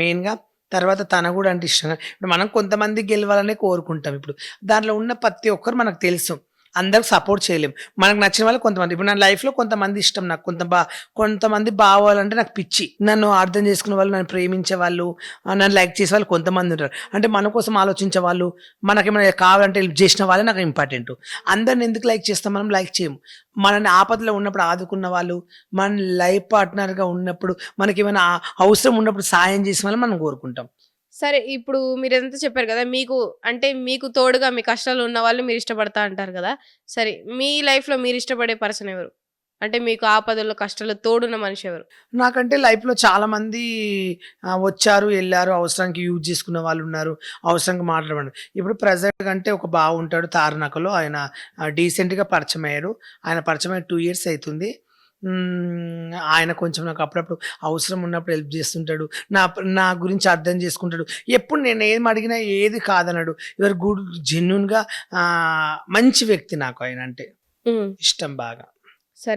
మెయిన్‌గా. తర్వాత తన గూడా అంటే ఇష్టంగా ఇప్పుడు మనం కొంతమంది గెలవాలనే కోరుకుంటాం ఇప్పుడు. దాంట్లో ఉన్న ప్రతి ఒక్కరు మనకు తెలుసు. అందరికి సపోర్ట్ చేయలేం. మనకు నచ్చిన వాళ్ళు కొంతమంది. ఇప్పుడు నా లైఫ్‌లో కొంతమంది ఇష్టం నాకు. కొంతమంది బావాలంటే నాకు పిచ్చి. నన్ను అర్థం చేసుకునే వాళ్ళు, నన్ను ప్రేమించే వాళ్ళు, నన్ను లైక్ చేసేవాళ్ళు కొంతమందుంటారు. అంటే మన కోసం ఆలోచించే వాళ్ళు, మనకేమైనా కావాలంటే హెల్ప్ జేసిన వాళ్ళే నాకు ఇంపార్టెంటు. అందరిని ఎందుకు లైక్ చేస్తాం మనం? లైక్ చేయము. మనల్ని ఆపదలో ఉన్నప్పుడు ఆదుకున్న వాళ్ళు, మన లైఫ్ పార్ట్నర్‌గా ఉన్నప్పుడు, మనకేమైనా అవసరం ఉన్నప్పుడు సాయం చేసిన వాళ్ళని మనం కోరుకుంటాం. సరే ఇప్పుడు మీరంతా చెప్పారు గదా! అంటే మీకు తోడుగా మీ కష్టాల్లో ఉన్న వాళ్ళని మీరిష్టపడతా అంటారు గదా! సరే మీ లైఫ్‌లో మీరిష్టపడే పర్సన్ ఎవరు? అంటే మీకు ఆపదల్లో, కష్టాల్లో తోడున్న మనిషెవరు? నాకంటే లైఫ్‌లో చాలామంది వచ్చారు, ఎళ్లారు. అవసరానికి యూజ్ చేసుకున్న వాళ్ళున్నారు. అవసరానికి మాట్లాడమని. ఇప్పుడు ప్రెజెంట్‌గా అంటే ఒక బావుంటాడు తార్నాకలో. ఆయన డీసెంట్‌గా పరిచయమయ్యారు. ఆయన పరిచయమై 2 ఇయర్స్ అయితుంది. ఆయన కొంచెం నాకు అప్పుడప్పుడు అవసరం ఉన్నప్పుడు హెల్ప్ చేస్తుంటాడు. నా నా గురించి అర్థం చేసుకుంటాడు. ఎప్పుడు నేనేం అడిగినా ఏది కాదనడు. యూఆర్ గుడ్ జెన్యూన్‌గా మంచి వ్యక్తి నాకు ఆయనంటే. హ్మ్. ఇష్టం బాగా. సరే.